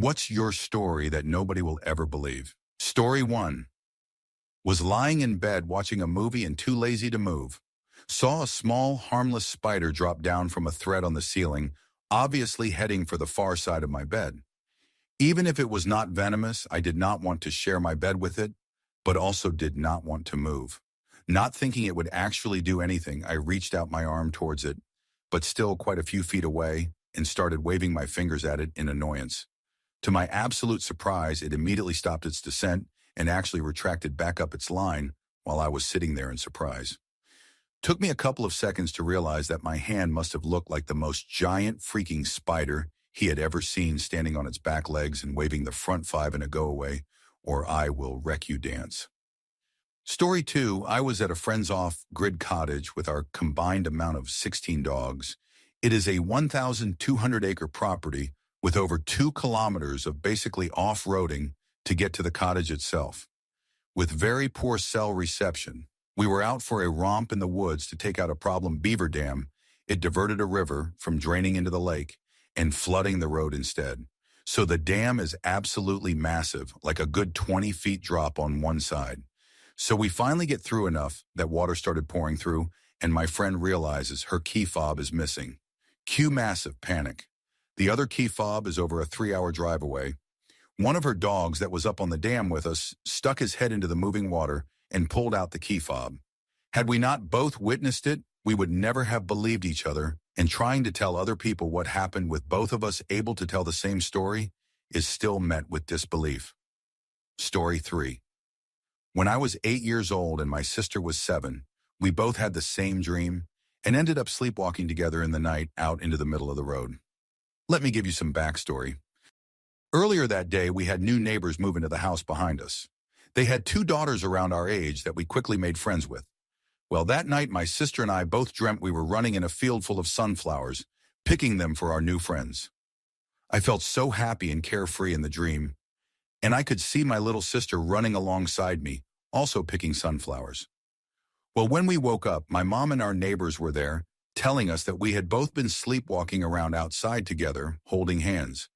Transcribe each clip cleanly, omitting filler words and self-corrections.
What's your story that nobody will ever believe? Story 1. Was lying in bed watching a movie and too lazy to move. Saw a small, harmless spider drop down from a thread on the ceiling, obviously heading for the far side of my bed. Even if it was not venomous, I did not want to share my bed with it, but also did not want to move. Not thinking it would actually do anything, I reached out my arm towards it, but still quite a few feet away, and started waving my fingers at it in annoyance. To my absolute surprise, it immediately stopped its descent and actually retracted back up its line while I was sitting there in surprise. Took me a couple of seconds to realize that my hand must have looked like the most giant freaking spider he had ever seen, standing on its back legs and waving the front 5 in a go away, or I will wreck you dance. Story 2, I was at a friend's off-grid cottage with our combined amount of 16 dogs. It is a 1,200-acre property with over 2 kilometers of basically off-roading to get to the cottage itself. With very poor cell reception, we were out for a romp in the woods to take out a problem beaver dam. It diverted a river from draining into the lake and flooding the road instead. So the dam is absolutely massive, like a good 20 feet drop on one side. So we finally get through enough that water started pouring through, and my friend realizes her key fob is missing. Cue massive panic. The other key fob is over a 3-hour drive away. One of her dogs that was up on the dam with us stuck his head into the moving water and pulled out the key fob. Had we not both witnessed it, we would never have believed each other, and trying to tell other people what happened with both of us able to tell the same story is still met with disbelief. Story 3. When I was 8 years old and my sister was 7, we both had the same dream and ended up sleepwalking together in the night out into the middle of the road. Let me give you some backstory. Earlier that day, we had new neighbors move into the house behind us. They had 2 daughters around our age that we quickly made friends with. Well, that night, my sister and I both dreamt we were running in a field full of sunflowers, picking them for our new friends. I felt so happy and carefree in the dream, and I could see my little sister running alongside me, also picking sunflowers. Well, when we woke up, my mom and our neighbors were there, telling us that we had both been sleepwalking around outside together, holding hands,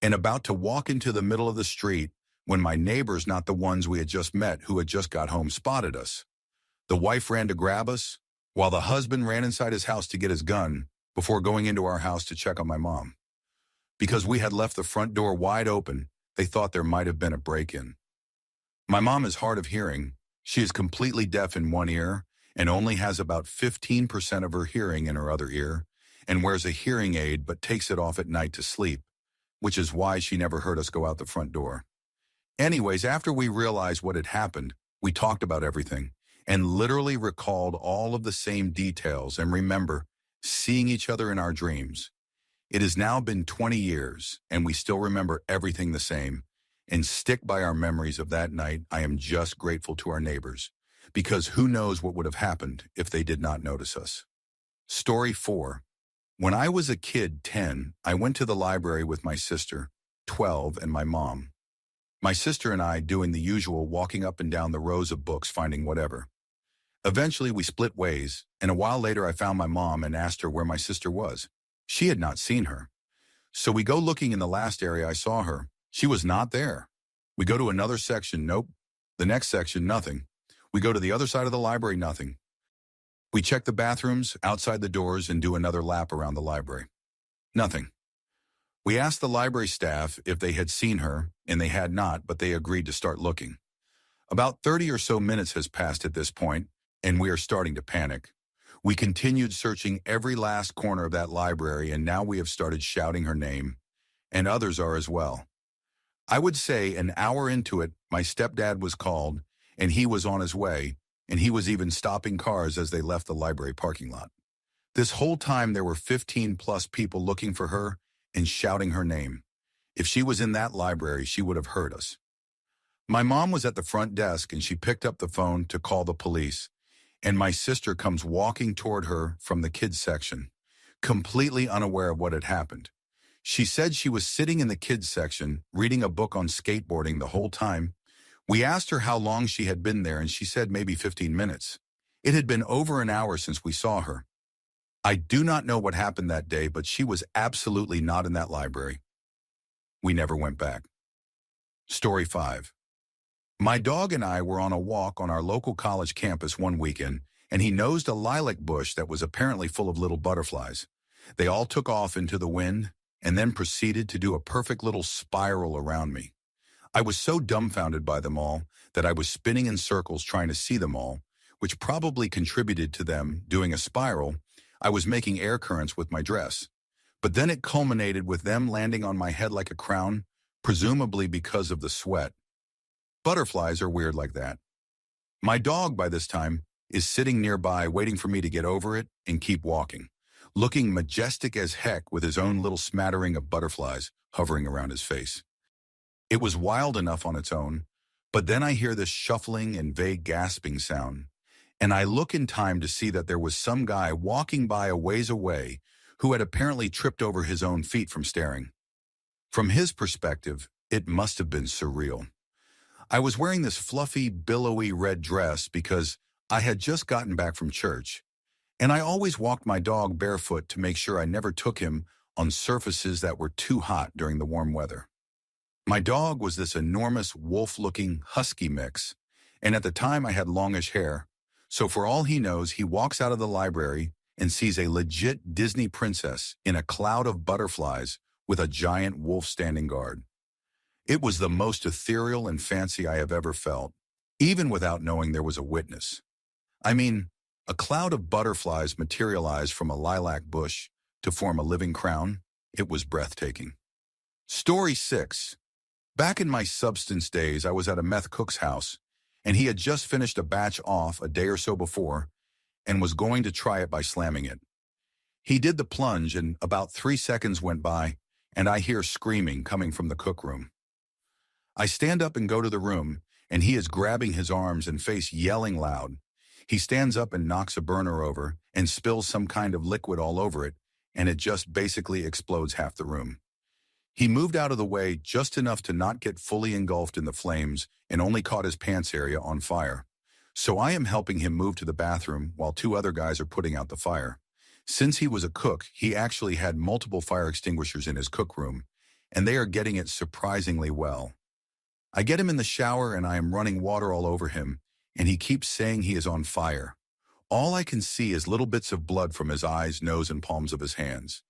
and about to walk into the middle of the street when my neighbors, not the ones we had just met who had just got home, spotted us. The wife ran to grab us, while the husband ran inside his house to get his gun before going into our house to check on my mom. Because we had left the front door wide open, they thought there might have been a break-in. My mom is hard of hearing. She is completely deaf in one ear and only has about 15% of her hearing in her other ear, and wears a hearing aid but takes it off at night to sleep, which is why she never heard us go out the front door. Anyways, after we realized what had happened, we talked about everything and literally recalled all of the same details and remember seeing each other in our dreams. It has now been 20 years, and we still remember everything the same and stick by our memories of that night. I am just grateful to our neighbors, because who knows what would have happened if they did not notice us. Story 4. When I was a kid, 10, I went to the library with my sister, 12, and my mom. My sister and I doing the usual walking up and down the rows of books finding whatever. Eventually we split ways, and a while later I found my mom and asked her where my sister was. She had not seen her. So we go looking in the last area I saw her. She was not there. We go to another section, nope. The next section, nothing. We go to the other side of the library, nothing. We check the bathrooms, outside the doors, and do another lap around the library. Nothing. We asked the library staff if they had seen her, and they had not, but they agreed to start looking. About 30 or so minutes has passed at this point, and we are starting to panic. We continued searching every last corner of that library, and now we have started shouting her name, and others are as well. I would say an hour into it, my stepdad was called, and he was on his way, and he was even stopping cars as they left the library parking lot. This whole time there were 15+ people looking for her and shouting her name. If she was in that library, she would have heard us. My mom was at the front desk, and she picked up the phone to call the police, and my sister comes walking toward her from the kids section, completely unaware of what had happened. She said she was sitting in the kids section, reading a book on skateboarding the whole time. We asked her how long she had been there, and she said maybe 15 minutes. It had been over an hour since we saw her. I do not know what happened that day, but she was absolutely not in that library. We never went back. Story 5. My dog and I were on a walk on our local college campus one weekend, and he nosed a lilac bush that was apparently full of little butterflies. They all took off into the wind and then proceeded to do a perfect little spiral around me. I was so dumbfounded by them all that I was spinning in circles trying to see them all, which probably contributed to them doing a spiral. I was making air currents with my dress. But then it culminated with them landing on my head like a crown, presumably because of the sweat. Butterflies are weird like that. My dog, by this time, is sitting nearby waiting for me to get over it and keep walking, looking majestic as heck with his own little smattering of butterflies hovering around his face. It was wild enough on its own, but then I hear this shuffling and vague gasping sound, and I look in time to see that there was some guy walking by a ways away who had apparently tripped over his own feet from staring. From his perspective, it must have been surreal. I was wearing this fluffy, billowy red dress because I had just gotten back from church, and I always walked my dog barefoot to make sure I never took him on surfaces that were too hot during the warm weather. My dog was this enormous wolf-looking husky mix, and at the time I had longish hair, so for all he knows, he walks out of the library and sees a legit Disney princess in a cloud of butterflies with a giant wolf standing guard. It was the most ethereal and fancy I have ever felt, even without knowing there was a witness. I mean, a cloud of butterflies materialized from a lilac bush to form a living crown. It was breathtaking. Story 6. Back in my substance days, I was at a meth cook's house, and he had just finished a batch off a day or so before and was going to try it by slamming it. He did the plunge, and about 3 seconds went by, and I hear screaming coming from the cookroom. I stand up and go to the room, and he is grabbing his arms and face yelling loud. He stands up and knocks a burner over and spills some kind of liquid all over it, and it just basically explodes half the room. He moved out of the way just enough to not get fully engulfed in the flames and only caught his pants area on fire. So I am helping him move to the bathroom while 2 other guys are putting out the fire. Since he was a cook, he actually had multiple fire extinguishers in his cookroom, and they are getting it surprisingly well. I get him in the shower and I am running water all over him, and he keeps saying he is on fire. All I can see is little bits of blood from his eyes, nose, and palms of his hands.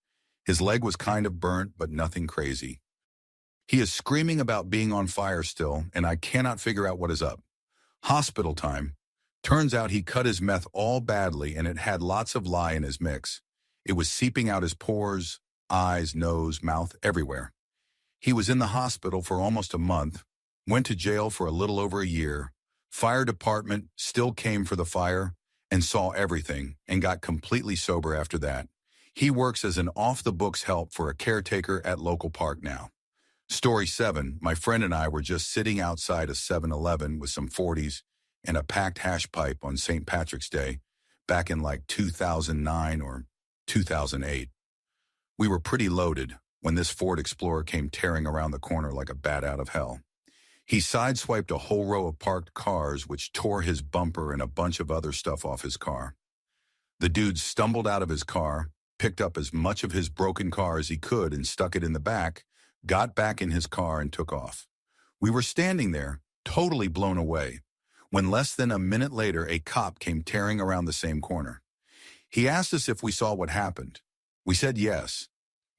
His leg was kind of burnt, but nothing crazy. He is screaming about being on fire still, and I cannot figure out what is up. Hospital time. Turns out he cut his meth all badly, and it had lots of lye in his mix. It was seeping out his pores, eyes, nose, mouth, everywhere. He was in the hospital for almost a month, went to jail for a little over a year. Fire department still came for the fire and saw everything and got completely sober after that. He works as an off-the-books help for a caretaker at local park now. Story 7. My friend and I were just sitting outside a 7-Eleven with some 40s and a packed hash pipe on St. Patrick's Day back in like 2009 or 2008. We were pretty loaded when this Ford Explorer came tearing around the corner like a bat out of hell. He sideswiped a whole row of parked cars, which tore his bumper and a bunch of other stuff off his car. The dude stumbled out of his car, picked up as much of his broken car as he could and stuck it in the back, got back in his car and took off. We were standing there, totally blown away, when less than a minute later a cop came tearing around the same corner. He asked us if we saw what happened. We said yes,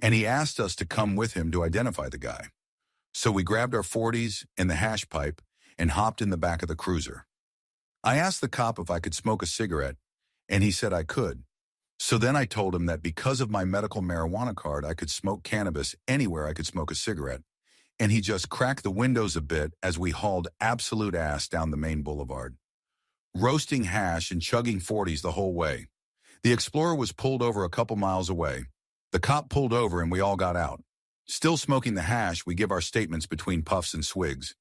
and he asked us to come with him to identify the guy. So we grabbed our 40s and the hash pipe and hopped in the back of the cruiser. I asked the cop if I could smoke a cigarette, and he said I could. So then I told him that because of my medical marijuana card, I could smoke cannabis anywhere I could smoke a cigarette, and he just cracked the windows a bit as we hauled absolute ass down the main boulevard, roasting hash and chugging 40s the whole way. The Explorer was pulled over a couple miles away. The cop pulled over and we all got out. Still smoking the hash, we give our statements between puffs and swigs.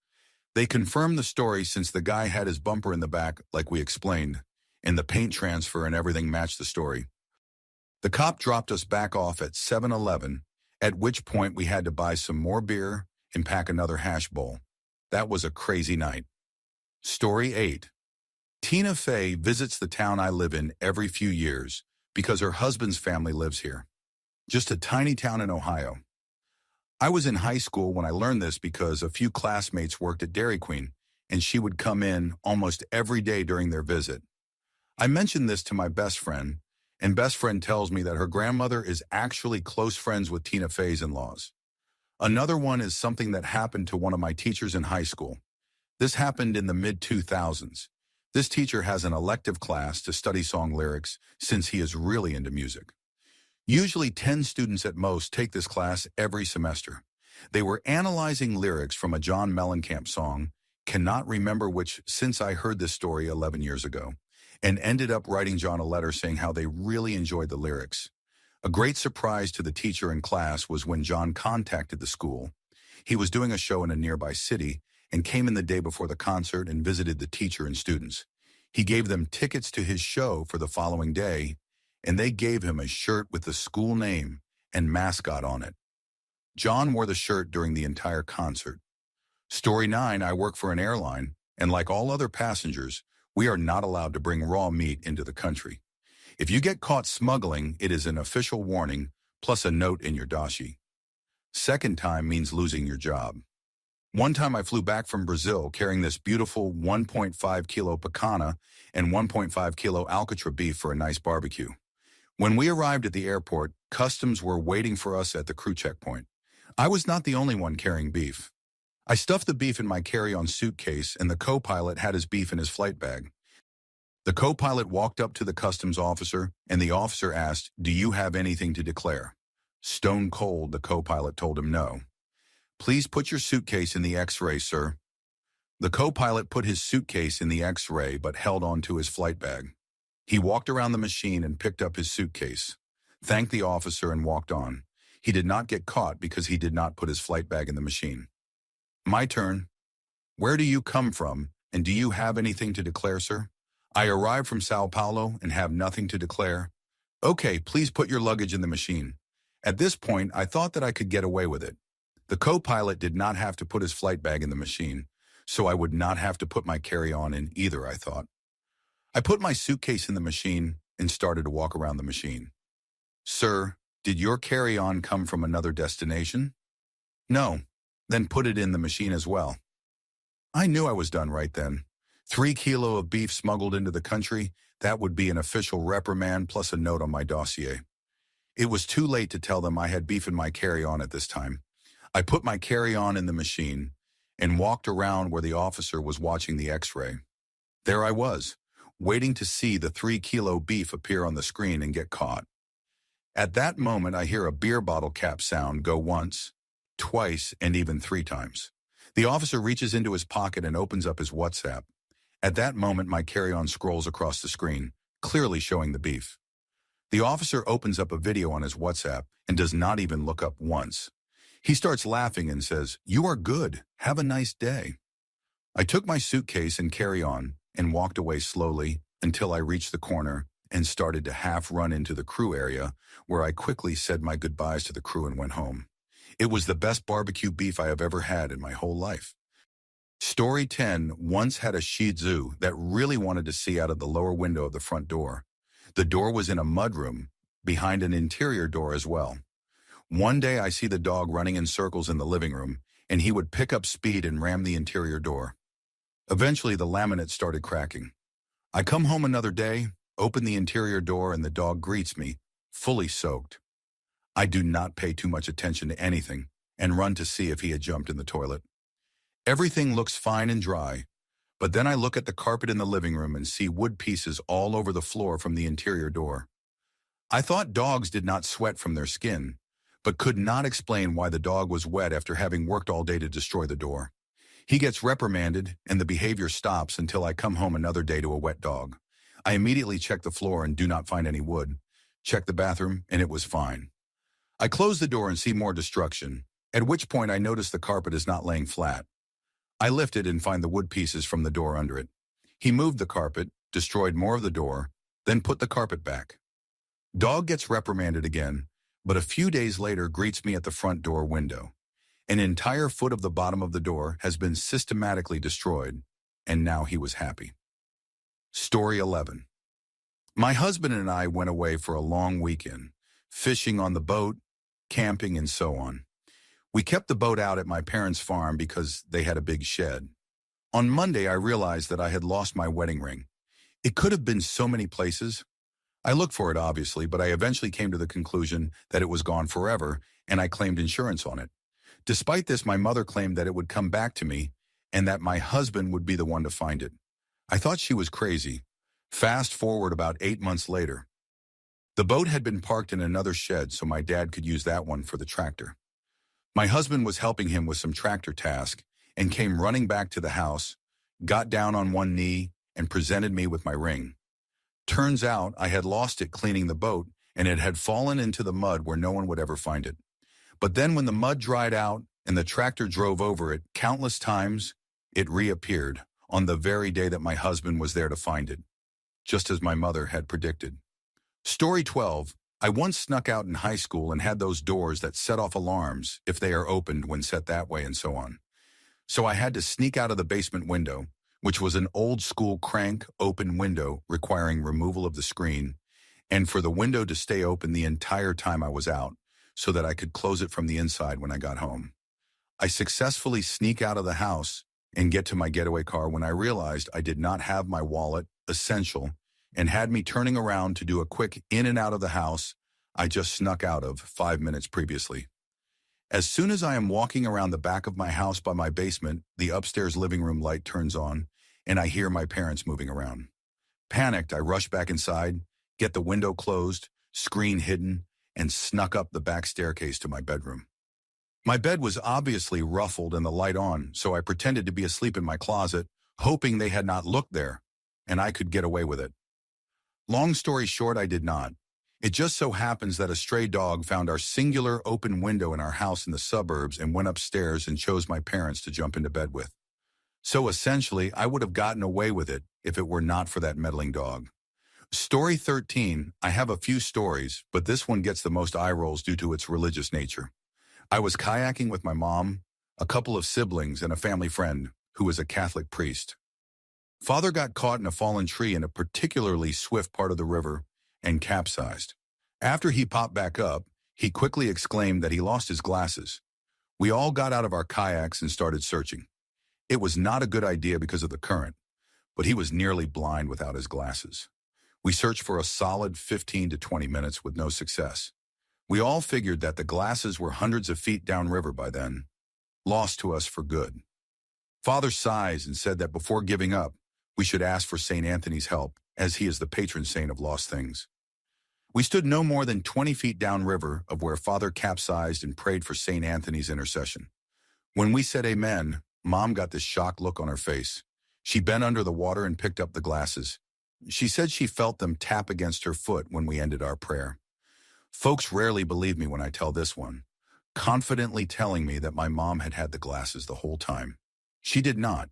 They confirmed the story since the guy had his bumper in the back, like we explained, and the paint transfer and everything matched the story. The cop dropped us back off at 7-Eleven, at which point we had to buy some more beer and pack another hash bowl. That was a crazy night. Story 8. Tina Fey visits the town I live in every few years because her husband's family lives here. Just a tiny town in Ohio. I was in high school when I learned this because a few classmates worked at Dairy Queen, and she would come in almost every day during their visit. I mentioned this to my best friend, and best friend tells me that her grandmother is actually close friends with Tina Fey's in-laws. Another one is something that happened to one of my teachers in high school. This happened in the mid-2000s. This teacher has an elective class to study song lyrics since he is really into music. Usually 10 students at most take this class every semester. They were analyzing lyrics from a John Mellencamp song, cannot remember which since I heard this story 11 years ago, and ended up writing John a letter saying how they really enjoyed the lyrics. A great surprise to the teacher in class was when John contacted the school. He was doing a show in a nearby city and came in the day before the concert and visited the teacher and students. He gave them tickets to his show for the following day, and they gave him a shirt with the school name and mascot on it. John wore the shirt during the entire concert. Story 9, I work for an airline, and like all other passengers, we are not allowed to bring raw meat into the country. If you get caught smuggling, it is an official warning, plus a note in your dossier. Second time means losing your job. One time I flew back from Brazil carrying this beautiful 1.5 kilo picanha and 1.5 kilo alcatra beef for a nice barbecue. When we arrived at the airport, customs were waiting for us at the crew checkpoint. I was not the only one carrying beef. I stuffed the beef in my carry-on suitcase, and the co-pilot had his beef in his flight bag. The co-pilot walked up to the customs officer, and the officer asked, "Do you have anything to declare?" Stone cold, the co-pilot told him no. "Please put your suitcase in the X-ray, sir." The co-pilot put his suitcase in the X-ray but held on to his flight bag. He walked around the machine and picked up his suitcase, thanked the officer, and walked on. He did not get caught because he did not put his flight bag in the machine. My turn. Where do you come from, and do you have anything to declare, sir? I arrived from Sao Paulo and have nothing to declare. Okay, please put your luggage in the machine. At this point, I thought that I could get away with it. The co-pilot did not have to put his flight bag in the machine, so I would not have to put my carry-on in either, I thought. I put my suitcase in the machine and started to walk around the machine. Sir, did your carry-on come from another destination? No. Then put it in the machine as well. I knew I was done right then. 3 kilos of beef smuggled into the country, that would be an official reprimand plus a note on my dossier. It was too late to tell them I had beef in my carry-on at this time. I put my carry-on in the machine and walked around where the officer was watching the X-ray. There I was, waiting to see the 3-kilo beef appear on the screen and get caught. At that moment, I hear a beer bottle cap sound go once, twice, and even 3 times. The officer reaches into his pocket and opens up his WhatsApp. At that moment, my carry-on scrolls across the screen, clearly showing the beef. The officer opens up a video on his WhatsApp and does not even look up once. He starts laughing and says, "You are good. Have a nice day." I took my suitcase and carry-on and walked away slowly until I reached the corner and started to half run into the crew area, where I quickly said my goodbyes to the crew and went home. It was the best barbecue beef I have ever had in my whole life. Story 10 once had a Shih Tzu that really wanted to see out of the lower window of the front door. The door was in a mudroom, behind an interior door as well. One day I see the dog running in circles in the living room, and he would pick up speed and ram the interior door. Eventually the laminate started cracking. I come home another day, open the interior door, and the dog greets me, fully soaked. I do not pay too much attention to anything and run to see if he had jumped in the toilet. Everything looks fine and dry, but then I look at the carpet in the living room and see wood pieces all over the floor from the interior door. I thought dogs did not sweat from their skin, but could not explain why the dog was wet after having worked all day to destroy the door. He gets reprimanded, and the behavior stops until I come home another day to a wet dog. I immediately check the floor and do not find any wood. Check the bathroom, and it was fine. I close the door and see more destruction, at which point I notice the carpet is not laying flat. I lift it and find the wood pieces from the door under it. He moved the carpet, destroyed more of the door, then put the carpet back. Dog gets reprimanded again, but a few days later greets me at the front door window. An entire foot of the bottom of the door has been systematically destroyed, and now he was happy. Story 11. My husband and I went away for a long weekend, fishing on the boat, camping, and so on. We kept the boat out at my parents' farm because they had a big shed. On Monday, I realized that I had lost my wedding ring. It could have been so many places. I looked for it, obviously, but I eventually came to the conclusion that it was gone forever, and I claimed insurance on it. Despite this, my mother claimed that it would come back to me and that my husband would be the one to find it. I thought she was crazy. Fast forward about 8 months later. The boat had been parked in another shed so my dad could use that one for the tractor. My husband was helping him with some tractor task and came running back to the house, got down on one knee, and presented me with my ring. Turns out I had lost it cleaning the boat and it had fallen into the mud where no one would ever find it. But then when the mud dried out and the tractor drove over it countless times, it reappeared on the very day that my husband was there to find it, just as my mother had predicted. Story 12. I once snuck out in high school and had those doors that set off alarms if they are opened when set that way and so on. So I had to sneak out of the basement window, which was an old-school crank open window requiring removal of the screen, and for the window to stay open the entire time I was out so that I could close it from the inside when I got home. I successfully sneak out of the house and get to my getaway car when I realized I did not have my wallet, essential, and had me turning around to do a quick in and out of the house I just snuck out of 5 minutes previously. As soon as I am walking around the back of my house by my basement, the upstairs living room light turns on, and I hear my parents moving around. Panicked, I rush back inside, get the window closed, screen hidden, and snuck up the back staircase to my bedroom. My bed was obviously ruffled and the light on, so I pretended to be asleep in my closet, hoping they had not looked there, and I could get away with it. Long story short, I did not. It just so happens that a stray dog found our singular open window in our house in the suburbs and went upstairs and chose my parents to jump into bed with. So essentially, I would have gotten away with it if it were not for that meddling dog. Story 13. I have a few stories, but this one gets the most eye rolls due to its religious nature. I was kayaking with my mom, a couple of siblings, and a family friend who is a Catholic priest. Father got caught in a fallen tree in a particularly swift part of the river and capsized. After he popped back up, he quickly exclaimed that he lost his glasses. We all got out of our kayaks and started searching. It was not a good idea because of the current, but he was nearly blind without his glasses. We searched for a solid 15 to 20 minutes with no success. We all figured that the glasses were hundreds of feet downriver by then, lost to us for good. Father sighs and said that before giving up, we should ask for St. Anthony's help, as he is the patron saint of lost things. We stood no more than 20 feet downriver of where Father capsized and prayed for St. Anthony's intercession. When we said amen, Mom got this shocked look on her face. She bent under the water and picked up the glasses. She said she felt them tap against her foot when we ended our prayer. Folks rarely believe me when I tell this one, confidently telling me that my mom had had the glasses the whole time. She did not.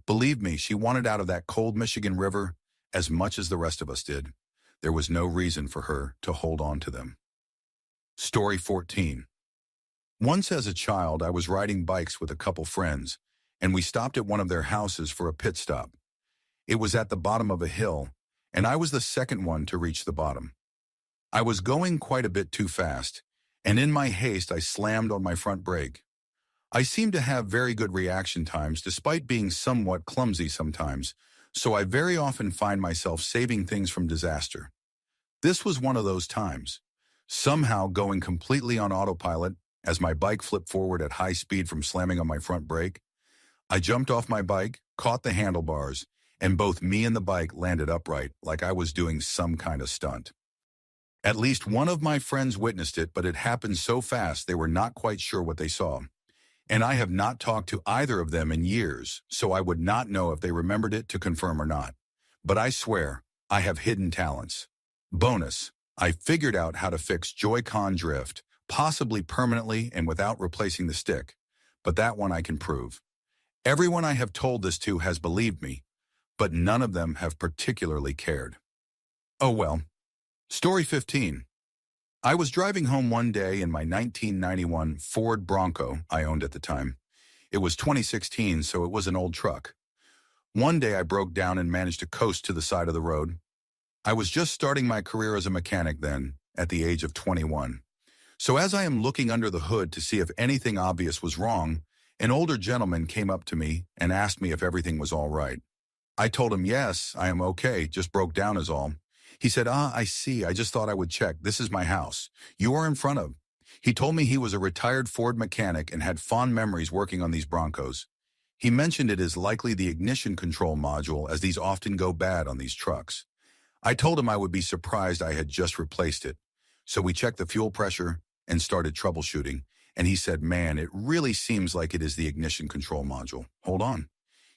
Believe me, she wanted out of that cold Michigan river as much as the rest of us did. There was no reason for her to hold on to them. Story 14. Once as a child, I was riding bikes with a couple friends, and we stopped at one of their houses for a pit stop. It was at the bottom of a hill, and I was the second one to reach the bottom. I was going quite a bit too fast, and in my haste I slammed on my front brake. I seem to have very good reaction times despite being somewhat clumsy sometimes, so I very often find myself saving things from disaster. This was one of those times. Somehow going completely on autopilot as my bike flipped forward at high speed from slamming on my front brake, I jumped off my bike, caught the handlebars, and both me and the bike landed upright like I was doing some kind of stunt. At least one of my friends witnessed it, but it happened so fast they were not quite sure what they saw. And I have not talked to either of them in years, so I would not know if they remembered it to confirm or not. But I swear, I have hidden talents. Bonus, I figured out how to fix Joy-Con drift, possibly permanently and without replacing the stick. But that one I can prove. Everyone I have told this to has believed me, but none of them have particularly cared. Oh well. Story 15. I was driving home one day in my 1991 Ford Bronco I owned at the time. It was 2016, so it was an old truck. One day I broke down and managed to coast to the side of the road. I was just starting my career as a mechanic then, at the age of 21. So as I am looking under the hood to see if anything obvious was wrong, an older gentleman came up to me and asked me if everything was all right. I told him, yes, I am okay, just broke down is all. He said, I see, I just thought I would check. This is my house. You are in front of. He told me he was a retired Ford mechanic and had fond memories working on these Broncos. He mentioned it is likely the ignition control module as these often go bad on these trucks. I told him I would be surprised I had just replaced it. So we checked the fuel pressure and started troubleshooting. And he said, man, it really seems like it is the ignition control module. Hold on.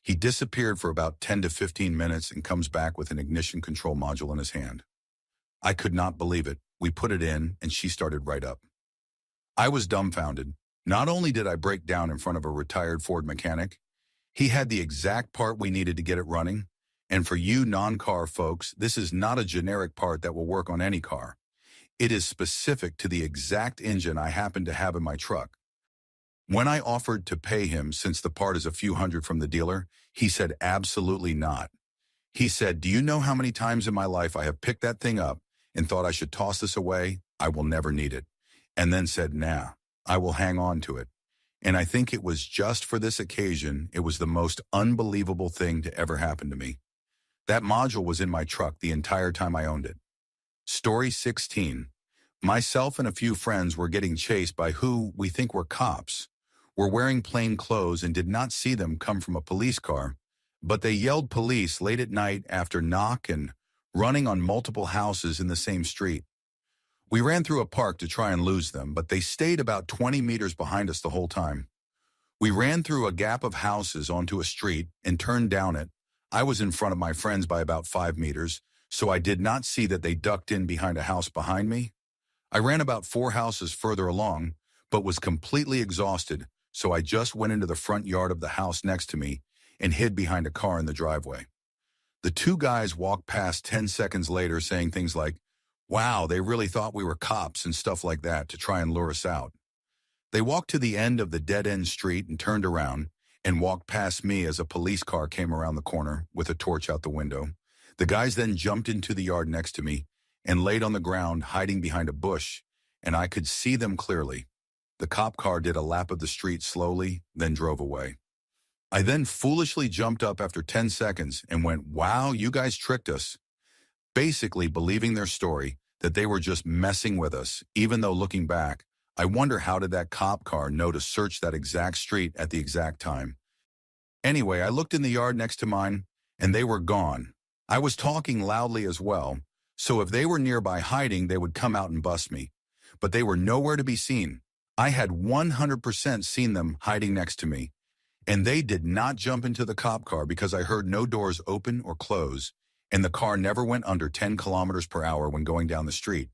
He disappeared for about 10 to 15 minutes and comes back with an ignition control module in his hand. I could not believe it. We put it in and she started right up. I was dumbfounded. Not only did I break down in front of a retired Ford mechanic, he had the exact part we needed to get it running. And for you non-car folks, this is not a generic part that will work on any car. It is specific to the exact engine I happen to have in my truck. When I offered to pay him, since the part is a few hundred from the dealer, he said absolutely not. He said, do you know how many times in my life I have picked that thing up and thought I should toss this away? I will never need it. And then said, nah, I will hang on to it. And I think it was just for this occasion, it was the most unbelievable thing to ever happen to me. That module was in my truck the entire time I owned it. Story 16. Myself and a few friends were getting chased by who we think were cops. Were wearing plain clothes and did not see them come from a police car, but they yelled police late at night after knock and running on multiple houses in the same street. We ran through a park to try and lose them, but they stayed about 20 meters behind us the whole time. We ran through a gap of houses onto a street and turned down it. I was in front of my friends by about 5 meters, so I did not see that they ducked in behind a house behind me. I ran about 4 houses further along, but was completely exhausted, so I just went into the front yard of the house next to me and hid behind a car in the driveway. The 2 guys walked past 10 seconds later saying things like, wow, they really thought we were cops and stuff like that to try and lure us out. They walked to the end of the dead-end street and turned around and walked past me as a police car came around the corner with a torch out the window. The guys then jumped into the yard next to me and laid on the ground hiding behind a bush, and I could see them clearly. The cop car did a lap of the street slowly, then drove away. I then foolishly jumped up after 10 seconds and went, wow, you guys tricked us. Basically believing their story that they were just messing with us, even though looking back, I wonder how did that cop car know to search that exact street at the exact time. Anyway, I looked in the yard next to mine, and they were gone. I was talking loudly as well, so if they were nearby hiding, they would come out and bust me. But they were nowhere to be seen. I had 100% seen them hiding next to me, and they did not jump into the cop car because I heard no doors open or close, and the car never went under 10 kilometers per hour when going down the street.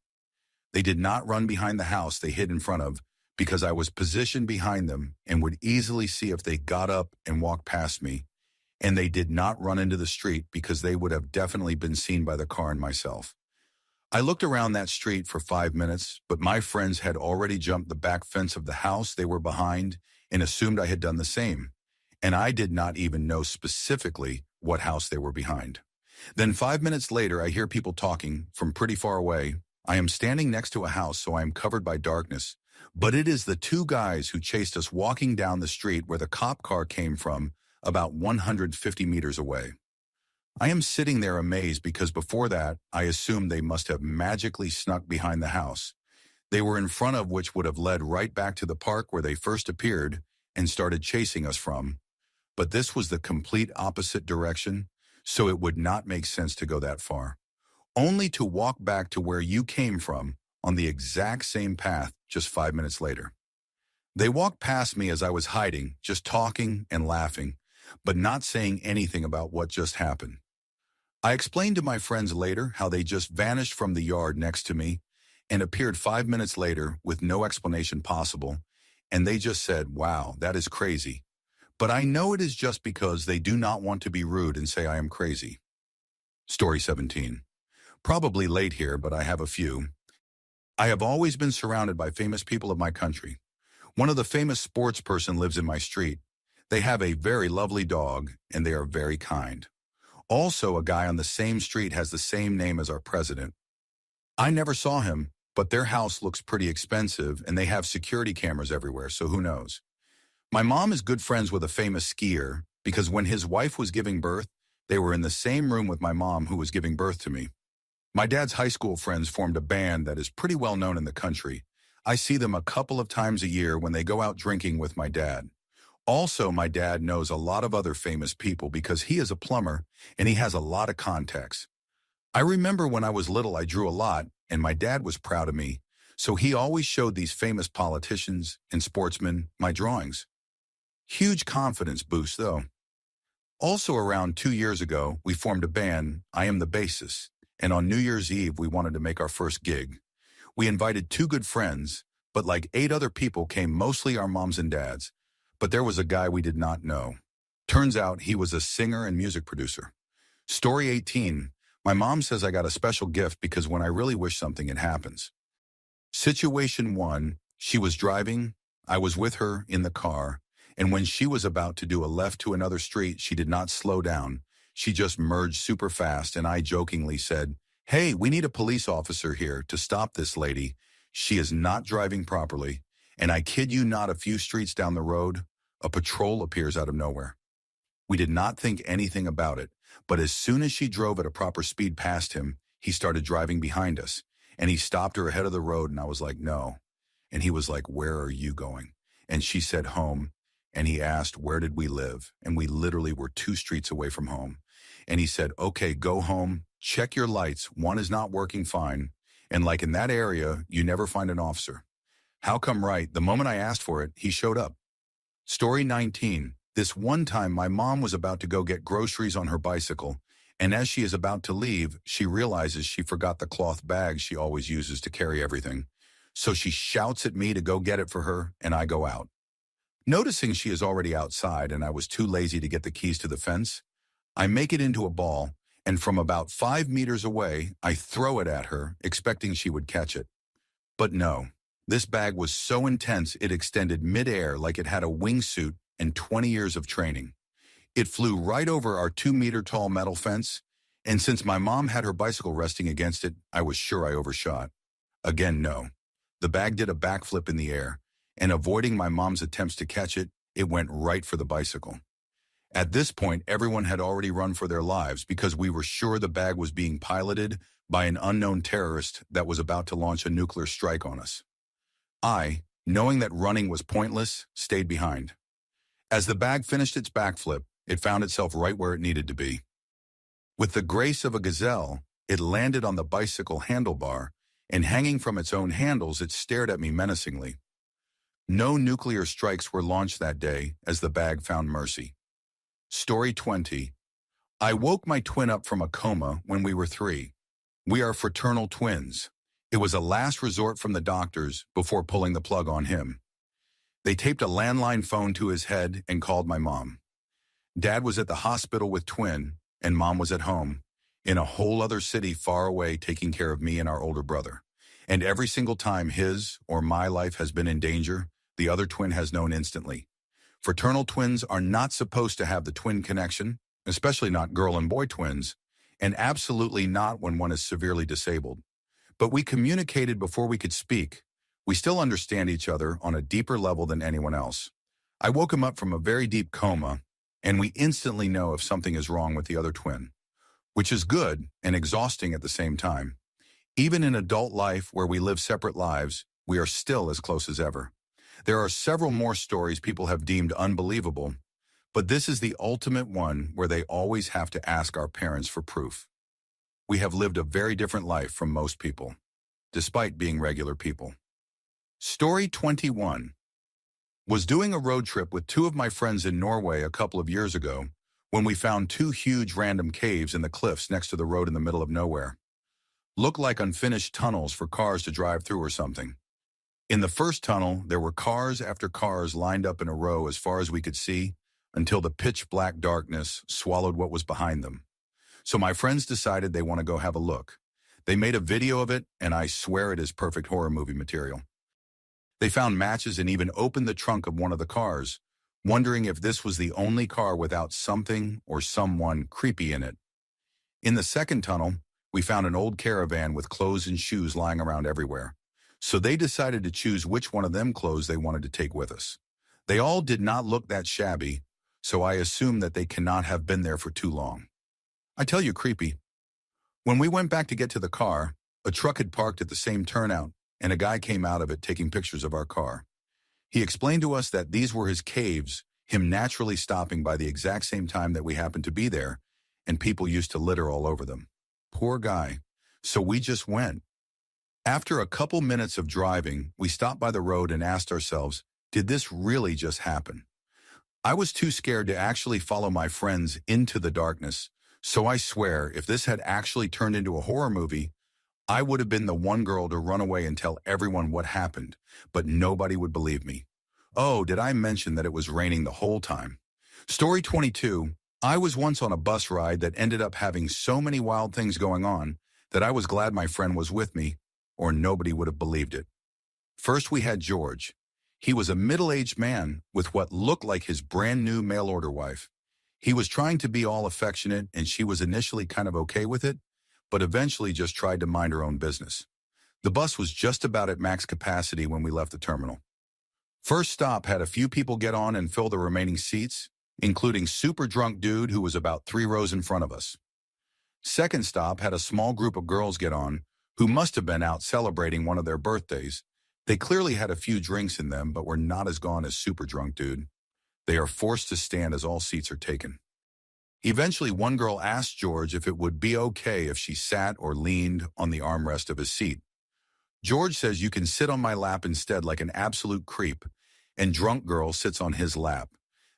They did not run behind the house they hid in front of because I was positioned behind them and would easily see if they got up and walked past me, and they did not run into the street because they would have definitely been seen by the car and myself. I looked around that street for 5 minutes, but my friends had already jumped the back fence of the house they were behind and assumed I had done the same, and I did not even know specifically what house they were behind. Then 5 minutes later, I hear people talking from pretty far away. I am standing next to a house, so I am covered by darkness, but it is the 2 guys who chased us walking down the street where the cop car came from, about 150 meters away. I am sitting there amazed because before that, I assumed they must have magically snuck behind the house they were in front of, which would have led right back to the park where they first appeared and started chasing us from. But this was the complete opposite direction, so it would not make sense to go that far. Only to walk back to where you came from on the exact same path just 5 minutes later. They walked past me as I was hiding, just talking and laughing, but not saying anything about what just happened. I explained to my friends later how they just vanished from the yard next to me and appeared 5 minutes later with no explanation possible, and they just said, wow, that is crazy. But I know it is just because they do not want to be rude and say I am crazy. Story 17. Probably late here, but I have a few. I have always been surrounded by famous people of my country. One of the famous sports person lives in my street. They have a very lovely dog, and they are very kind. Also, a guy on the same street has the same name as our president. I never saw him, but their house looks pretty expensive and they have security cameras everywhere, so who knows? My mom is good friends with a famous skier because when his wife was giving birth, they were in the same room with my mom who was giving birth to me. My dad's high school friends formed a band that is pretty well known in the country. I see them a couple of times a year when they go out drinking with my dad. Also, my dad knows a lot of other famous people because he is a plumber and he has a lot of contacts. I remember when I was little I drew a lot and my dad was proud of me, so he always showed these famous politicians and sportsmen my drawings. Huge confidence boost though. Also around 2 years ago, we formed a band, I Am the Bassist, and on New Year's Eve we wanted to make our first gig. We invited two good friends, but like 8 other people came, mostly our moms and dads. But there was a guy we did not know. Turns out he was a singer and music producer. Story 18. My mom says I got a special gift because when I really wish something, it happens. Situation 1. She was driving. I was with her in the car. And when she was about to do a left to another street, she did not slow down. She just merged super fast, and I jokingly said, "Hey, we need a police officer here to stop this lady. She is not driving properly." And I kid you not, a few streets down the road, a patrol appears out of nowhere. We did not think anything about it, but as soon as she drove at a proper speed past him, he started driving behind us. And he stopped her ahead of the road, and I was like, "No." And he was like, "Where are you going?" And she said, "Home." And he asked, "Where did we live?" And we literally were 2 streets away from home. And he said, "Okay, go home, check your lights. One is not working fine. And like in that area, you never find an officer." How come right, the moment I asked for it, he showed up. Story 19. This one time my mom was about to go get groceries on her bicycle, and as she is about to leave, she realizes she forgot the cloth bag she always uses to carry everything. So she shouts at me to go get it for her, and I go out. Noticing she is already outside and I was too lazy to get the keys to the fence, I make it into a ball, and from about 5 meters away, I throw it at her, expecting she would catch it. But no, this bag was so intense it extended midair like it had a wingsuit and 20 years of training. It flew right over our 2-meter-tall metal fence, and since my mom had her bicycle resting against it, I was sure I overshot. Again, no. The bag did a backflip in the air, and avoiding my mom's attempts to catch it, it went right for the bicycle. At this point, everyone had already run for their lives because we were sure the bag was being piloted by an unknown terrorist that was about to launch a nuclear strike on us. I, knowing that running was pointless, stayed behind. As the bag finished its backflip, it found itself right where it needed to be. With the grace of a gazelle, it landed on the bicycle handlebar, and hanging from its own handles, it stared at me menacingly. No nuclear strikes were launched that day as the bag found mercy. Story 20. I woke my twin up from a coma when we were 3. We are fraternal twins. It was a last resort from the doctors before pulling the plug on him. They taped a landline phone to his head and called my mom. Dad was at the hospital with twin, and mom was at home, in a whole other city far away taking care of me and our older brother. And every single time his or my life has been in danger, the other twin has known instantly. Fraternal twins are not supposed to have the twin connection, especially not girl and boy twins, and absolutely not when one is severely disabled. But we communicated before we could speak. We still understand each other on a deeper level than anyone else. I woke him up from a very deep coma, and we instantly know if something is wrong with the other twin, which is good and exhausting at the same time. Even in adult life where we live separate lives, we are still as close as ever. There are several more stories people have deemed unbelievable, but this is the ultimate one where they always have to ask our parents for proof. We have lived a very different life from most people, despite being regular people. Story 21. Was doing a road trip with 2 of my friends in Norway a couple of years ago when we found 2 huge random caves in the cliffs next to the road in the middle of nowhere. Looked like unfinished tunnels for cars to drive through or something. In the first tunnel, there were cars after cars lined up in a row as far as we could see until the pitch black darkness swallowed what was behind them. So my friends decided they want to go have a look. They made a video of it, and I swear it is perfect horror movie material. They found matches and even opened the trunk of one of the cars, wondering if this was the only car without something or someone creepy in it. In the second tunnel, we found an old caravan with clothes and shoes lying around everywhere. So they decided to choose which one of them clothes they wanted to take with us. They all did not look that shabby, so I assume that they cannot have been there for too long. I tell you, creepy. When we went back to get to the car, a truck had parked at the same turnout, and a guy came out of it taking pictures of our car. He explained to us that these were his caves, him naturally stopping by the exact same time that we happened to be there, and people used to litter all over them. Poor guy. So we just went. After a couple minutes of driving, we stopped by the road and asked ourselves, did this really just happen? I was too scared to actually follow my friends into the darkness, so I swear if this had actually turned into a horror movie, I would have been the one girl to run away and tell everyone what happened, but nobody would believe me. Oh, did I mention that it was raining the whole time? Story 22. I was once on a bus ride that ended up having so many wild things going on that I was glad my friend was with me, or nobody would have believed it. First we had George. He was a middle-aged man with what looked like his brand new mail-order wife. He was trying to be all affectionate, and she was initially kind of okay with it, but eventually just tried to mind her own business. The bus was just about at max capacity when we left the terminal. First stop had a few people get on and fill the remaining seats, including super drunk dude who was about 3 rows in front of us. Second stop had a small group of girls get on who must have been out celebrating one of their birthdays. They clearly had a few drinks in them but were not as gone as super drunk dude. They are forced to stand as all seats are taken. Eventually, one girl asked George if it would be okay if she sat or leaned on the armrest of his seat. George says you can sit on my lap instead like an absolute creep, and drunk girl sits on his lap.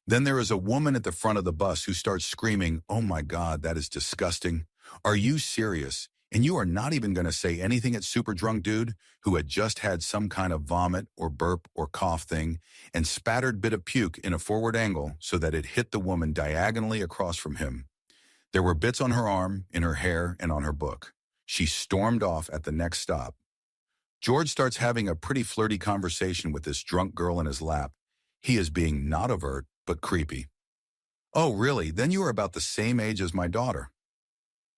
Then there is a woman at the front of the bus who starts screaming, "Oh my God, that is disgusting. Are you serious? And you are not even going to say anything at super drunk dude who had just had some kind of vomit or burp or cough thing and spattered bit of puke in a forward angle so that it hit the woman diagonally across from him. There were bits on her arm, in her hair, and on her book. She stormed off at the next stop. George starts having a pretty flirty conversation with this drunk girl in his lap. He is being not overt, but creepy. Oh, really? Then you are about the same age as my daughter.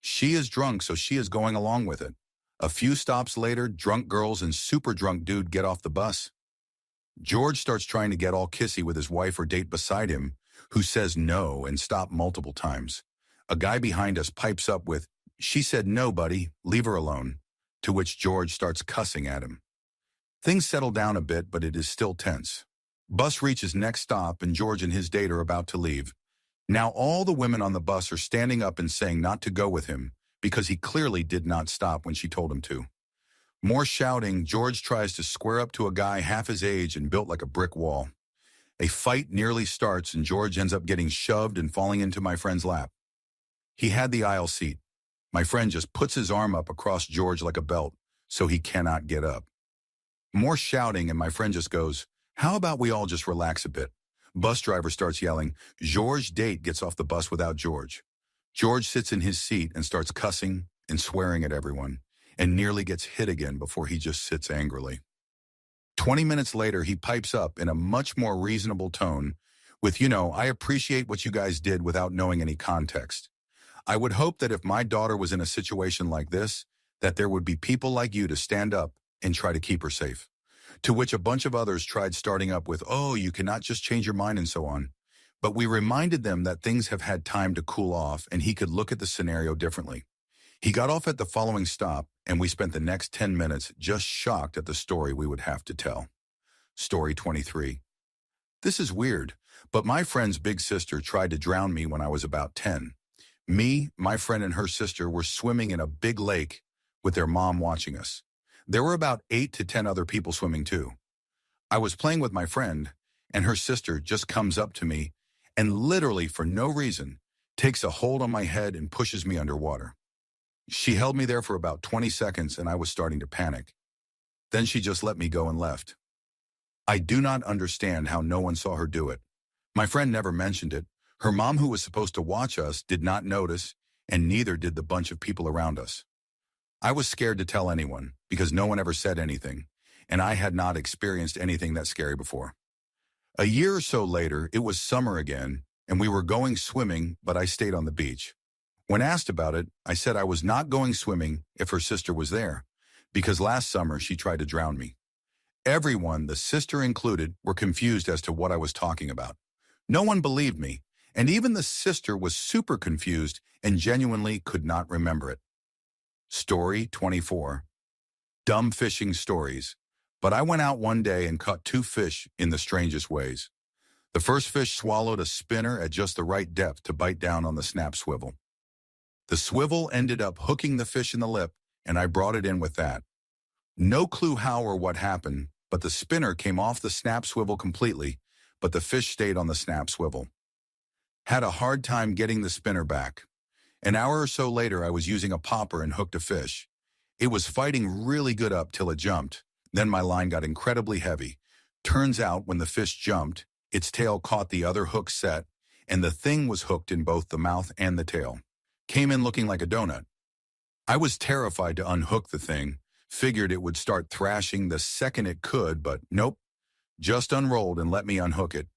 She is drunk, so she is going along with it. A few stops later, drunk girls and super drunk dude get off the bus. George starts trying to get all kissy with his wife or date beside him, who says no and stop multiple times. A guy behind us pipes up with, "She said no, buddy, leave her alone," to which George starts cussing at him. Things settle down a bit, but it is still tense. Bus reaches next stop and George and his date are about to leave. Now all the women on the bus are standing up and saying not to go with him because he clearly did not stop when she told him to. More shouting, George tries to square up to a guy half his age and built like a brick wall. A fight nearly starts and George ends up getting shoved and falling into my friend's lap. He had the aisle seat. My friend just puts his arm up across George like a belt so he cannot get up. More shouting and my friend just goes, "How about we all just relax a bit?" Bus driver starts yelling. George's date gets off the bus without George. George sits in his seat and starts cussing and swearing at everyone, and nearly gets hit again before he just sits angrily. 20 minutes later, he pipes up in a much more reasonable tone with, "I appreciate what you guys did without knowing any context. I would hope that if my daughter was in a situation like this, that there would be people like you to stand up and try to keep her safe." To which a bunch of others tried starting up with, "Oh, you cannot just change your mind," and so on. But we reminded them that things have had time to cool off and he could look at the scenario differently. He got off at the following stop and we spent the next 10 minutes just shocked at the story we would have to tell. Story 23. This is weird, but my friend's big sister tried to drown me when I was about 10. Me, my friend, and her sister were swimming in a big lake with their mom watching us. There were about 8 to 10 other people swimming too. I was playing with my friend, and her sister just comes up to me and literally for no reason takes a hold on my head and pushes me underwater. She held me there for about 20 seconds and I was starting to panic. Then she just let me go and left. I do not understand how no one saw her do it. My friend never mentioned it. Her mom, who was supposed to watch us, did not notice, and neither did the bunch of people around us. I was scared to tell anyone because no one ever said anything, and I had not experienced anything that scary before. A year or so later, it was summer again, and we were going swimming, but I stayed on the beach. When asked about it, I said I was not going swimming if her sister was there, because last summer she tried to drown me. Everyone, the sister included, were confused as to what I was talking about. No one believed me, and even the sister was super confused and genuinely could not remember it. Story 24. Dumb fishing stories. But I went out one day and caught two fish in the strangest ways. The first fish swallowed a spinner at just the right depth to bite down on the snap swivel. The swivel ended up hooking the fish in the lip, and I brought it in with that. No clue how or what happened, but the spinner came off the snap swivel completely, but the fish stayed on the snap swivel. Had a hard time getting the spinner back. An hour or so later, I was using a popper and hooked a fish. It was fighting really good up till it jumped. Then my line got incredibly heavy. Turns out when the fish jumped, its tail caught the other hook set, and the thing was hooked in both the mouth and the tail. Came in looking like a donut. I was terrified to unhook the thing, figured it would start thrashing the second it could, but nope. Just unrolled and let me unhook it.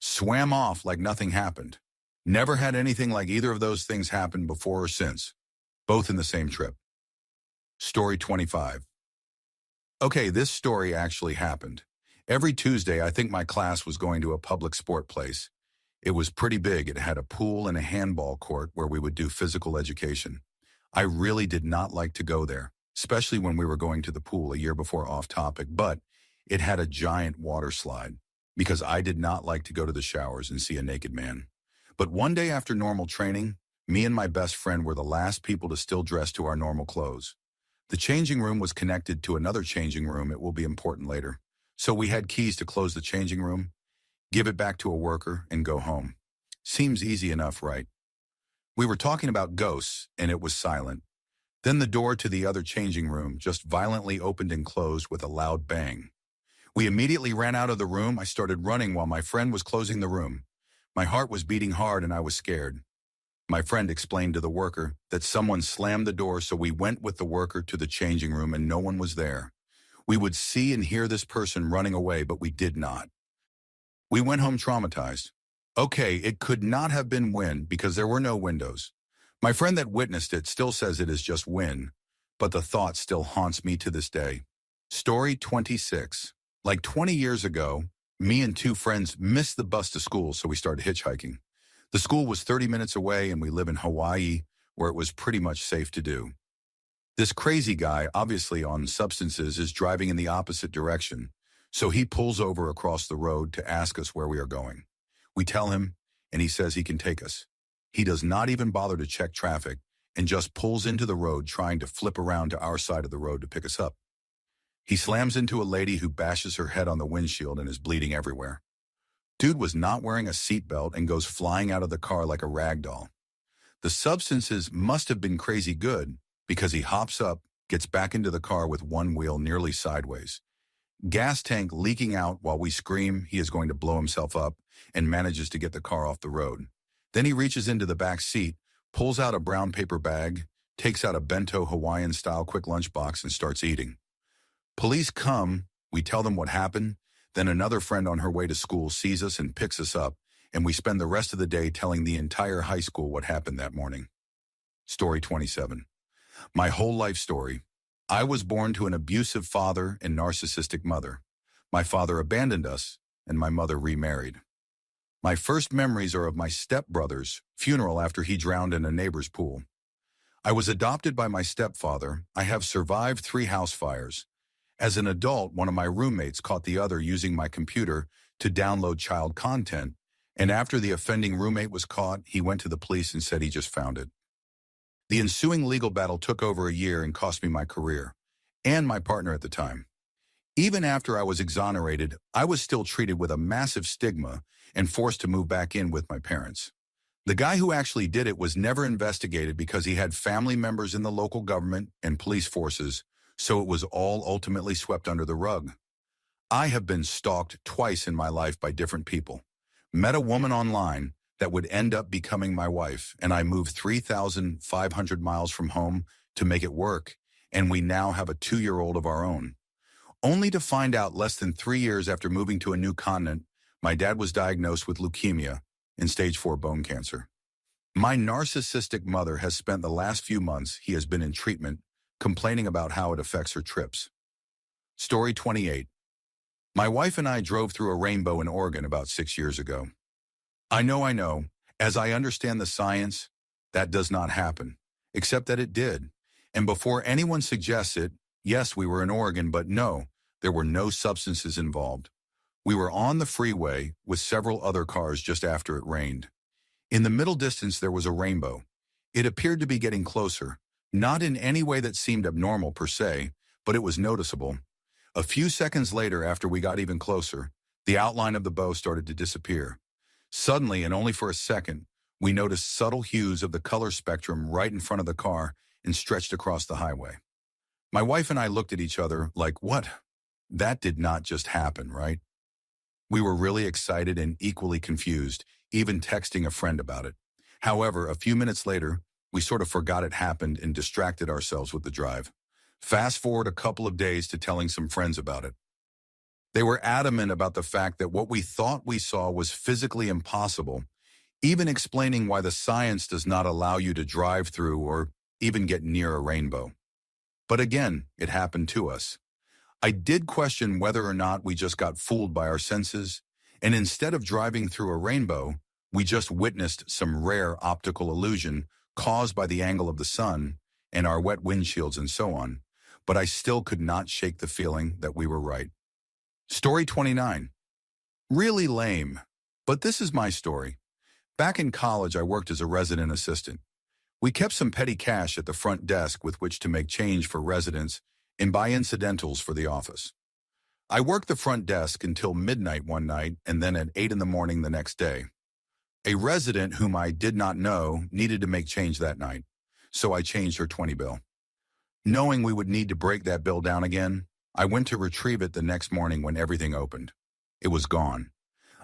Swam off like nothing happened. Never had anything like either of those things happen before or since. Both in the same trip. Story 25. Okay, this story actually happened. Every Tuesday, I think my class was going to a public sport place. It was pretty big. It had a pool and a handball court where we would do physical education. I really did not like to go there, especially when we were going to the pool a year before off topic, but it had a giant water slide because I did not like to go to the showers and see a naked man. But one day after normal training, me and my best friend were the last people to still dress to our normal clothes. The changing room was connected to another changing room. It will be important later. So we had keys to close the changing room, give it back to a worker, and go home. Seems easy enough, right? We were talking about ghosts, and it was silent. Then the door to the other changing room just violently opened and closed with a loud bang. We immediately ran out of the room. I started running while my friend was closing the room. My heart was beating hard and I was scared. My friend explained to the worker that someone slammed the door, so we went with the worker to the changing room and no one was there. We would see and hear this person running away, but we did not. We went home traumatized. Okay, it could not have been wind because there were no windows. My friend that witnessed it still says it is just wind, but the thought still haunts me to this day. Story 26. Like 20 years ago, me and two friends missed the bus to school, so we started hitchhiking. The school was 30 minutes away and we live in Hawaii, where it was pretty much safe to do. This crazy guy, obviously on substances, is driving in the opposite direction, so he pulls over across the road to ask us where we are going. We tell him, and he says he can take us. He does not even bother to check traffic and just pulls into the road trying to flip around to our side of the road to pick us up. He slams into a lady who bashes her head on the windshield and is bleeding everywhere. Dude was not wearing a seatbelt and goes flying out of the car like a rag doll. The substances must have been crazy good because he hops up, gets back into the car with one wheel nearly sideways. Gas tank leaking out while we scream he is going to blow himself up and manages to get the car off the road. Then he reaches into the back seat, pulls out a brown paper bag, takes out a bento Hawaiian-style quick lunch box and starts eating. Police come, we tell them what happened, then another friend on her way to school sees us and picks us up, and we spend the rest of the day telling the entire high school what happened that morning. Story 27. My whole life story. I was born to an abusive father and narcissistic mother. My father abandoned us, and my mother remarried. My first memories are of my stepbrother's funeral after he drowned in a neighbor's pool. I was adopted by my stepfather. I have survived 3 house fires. As an adult, one of my roommates caught the other using my computer to download child content, and after the offending roommate was caught, he went to the police and said he just found it. The ensuing legal battle took over a year and cost me my career, and my partner at the time. Even after I was exonerated, I was still treated with a massive stigma and forced to move back in with my parents. The guy who actually did it was never investigated because he had family members in the local government and police forces, so it was all ultimately swept under the rug. I have been stalked twice in my life by different people. Met a woman online that would end up becoming my wife, and I moved 3,500 miles from home to make it work, and we now have a 2-year-old of our own. Only to find out less than 3 years after moving to a new continent, my dad was diagnosed with leukemia and stage 4 bone cancer. My narcissistic mother has spent the last few months he has been in treatment complaining about how it affects her trips. Story 28. My wife and I drove through a rainbow in Oregon about 6 years ago. I know. As I understand the science, that does not happen, except that it did. And before anyone suggests it, yes, we were in Oregon, but no, there were no substances involved. We were on the freeway with several other cars just after it rained. In the middle distance, there was a rainbow. It appeared to be getting closer, not in any way that seemed abnormal per se, but it was noticeable. A few seconds later, after we got even closer, the outline of the bow started to disappear. Suddenly, and only for a second, we noticed subtle hues of the color spectrum right in front of the car and stretched across the highway. My wife and I looked at each other like, what? That did not just happen, right? We were really excited and equally confused, even texting a friend about it. However, a few minutes later, we sort of forgot it happened and distracted ourselves with the drive. Fast forward a couple of days to telling some friends about it. They were adamant about the fact that what we thought we saw was physically impossible, even explaining why the science does not allow you to drive through or even get near a rainbow. But again, it happened to us. I did question whether or not we just got fooled by our senses, and instead of driving through a rainbow, we just witnessed some rare optical illusion caused by the angle of the sun and our wet windshields and so on, but I still could not shake the feeling that we were right. Story 29. Really lame, but this is my story. Back in college, I worked as a resident assistant. We kept some petty cash at the front desk with which to make change for residents and buy incidentals for the office. I worked the front desk until midnight one night and then at 8 in the morning the next day. A resident whom I did not know needed to make change that night, so I changed her 20 bill. Knowing we would need to break that bill down again, I went to retrieve it the next morning when everything opened. It was gone.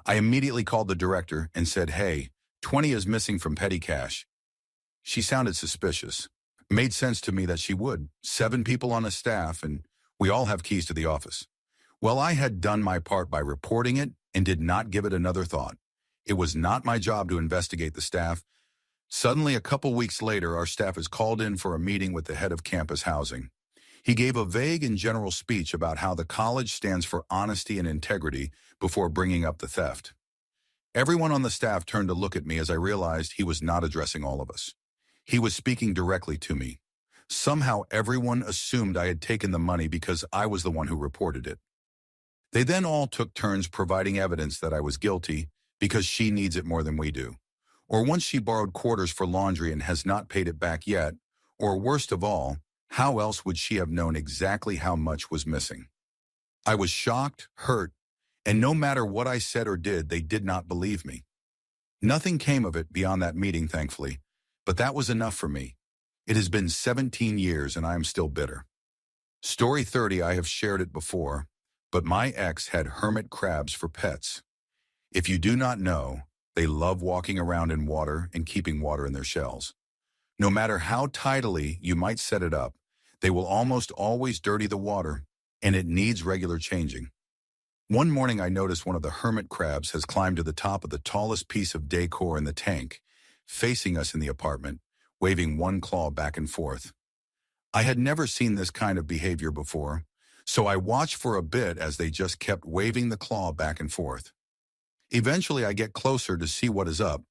I immediately called the director and said, "Hey, 20 is missing from petty cash." She sounded suspicious. Made sense to me that she would. 7 people on a staff, and we all have keys to the office. Well, I had done my part by reporting it and did not give it another thought. It was not my job to investigate the staff. Suddenly, a couple weeks later, our staff is called in for a meeting with the head of campus housing. He gave a vague and general speech about how the college stands for honesty and integrity before bringing up the theft. Everyone on the staff turned to look at me as I realized he was not addressing all of us. He was speaking directly to me. Somehow everyone assumed I had taken the money because I was the one who reported it. They then all took turns providing evidence that I was guilty because she needs it more than we do. Or once she borrowed quarters for laundry and has not paid it back yet, or worst of all, how else would she have known exactly how much was missing? I was shocked, hurt, and no matter what I said or did, they did not believe me. Nothing came of it beyond that meeting, thankfully, but that was enough for me. It has been 17 years and I am still bitter. Story 30, I have shared it before, but my ex had hermit crabs for pets. If you do not know, they love walking around in water and keeping water in their shells. No matter how tidily you might set it up, they will almost always dirty the water, and it needs regular changing. One morning I noticed one of the hermit crabs has climbed to the top of the tallest piece of decor in the tank, facing us in the apartment, waving one claw back and forth. I had never seen this kind of behavior before, so I watched for a bit as they just kept waving the claw back and forth. Eventually I get closer to see what is up,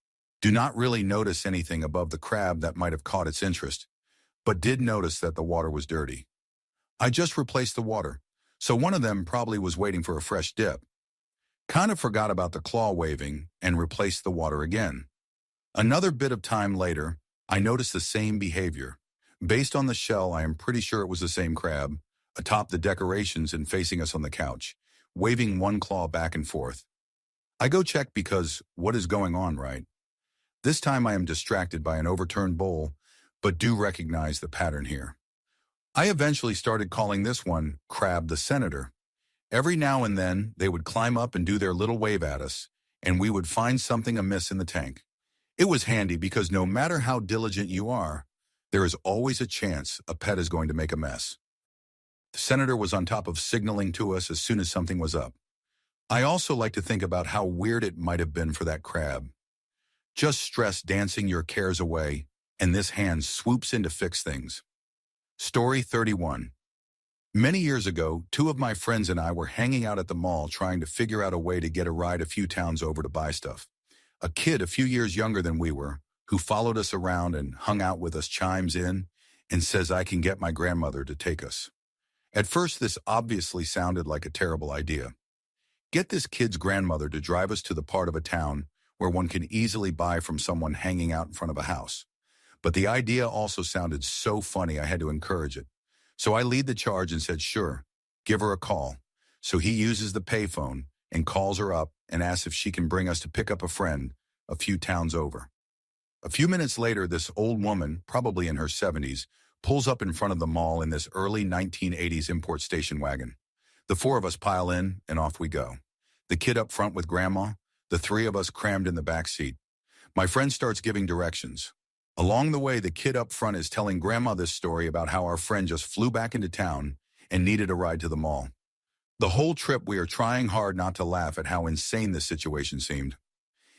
do not really notice anything above the crab that might have caught its interest, but did notice that the water was dirty. I just replaced the water, so one of them probably was waiting for a fresh dip. Kind of forgot about the claw waving and replaced the water again. Another bit of time later, I noticed the same behavior. Based on the shell, I am pretty sure it was the same crab, atop the decorations and facing us on the couch, waving one claw back and forth. I go check because what is going on, right? This time I am distracted by an overturned bowl, but do recognize the pattern here. I eventually started calling this one Crab the Senator. Every now and then, they would climb up and do their little wave at us, and we would find something amiss in the tank. It was handy because no matter how diligent you are, there is always a chance a pet is going to make a mess. The senator was on top of signaling to us as soon as something was up. I also like to think about how weird it might have been for that crab. Just stress dancing your cares away, and this hand swoops in to fix things. Story 31. Many years ago, two of my friends and I were hanging out at the mall trying to figure out a way to get a ride a few towns over to buy stuff. A kid a few years younger than we were, who followed us around and hung out with us, chimes in and says I can get my grandmother to take us. At first, this obviously sounded like a terrible idea. Get this kid's grandmother to drive us to the part of a town where one can easily buy from someone hanging out in front of a house. But the idea also sounded so funny I had to encourage it. So I lead the charge and said, sure, give her a call. So he uses the payphone and calls her up and asks if she can bring us to pick up a friend a few towns over. A few minutes later, this old woman, probably in her 70s, pulls up in front of the mall in this early 1980s import station wagon. The four of us pile in and off we go. The kid up front with grandma, the three of us crammed in the back seat. My friend starts giving directions. Along the way, the kid up front is telling grandma this story about how our friend just flew back into town and needed a ride to the mall. The whole trip, we are trying hard not to laugh at how insane this situation seemed.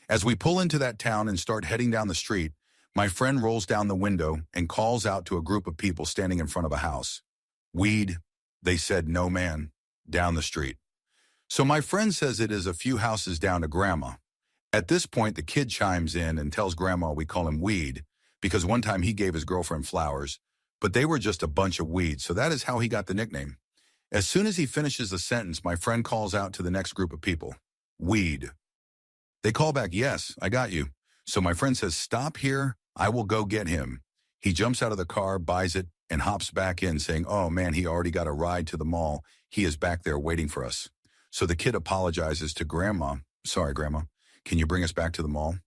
As we pull into that town and start heading down the street, my friend rolls down the window and calls out to a group of people standing in front of a house. Weed, they said, no man, down the street. So my friend says it is a few houses down to grandma. At this point, the kid chimes in and tells grandma we call him Weed, because one time he gave his girlfriend flowers, but they were just a bunch of weeds, so that is how he got the nickname. As soon as he finishes the sentence, my friend calls out to the next group of people, Weed. They call back, yes, I got you. So my friend says, stop here, I will go get him. He jumps out of the car, buys it, and hops back in saying, oh man, he already got a ride to the mall. He is back there waiting for us. So the kid apologizes to grandma. Sorry, grandma, can you bring us back to the mall?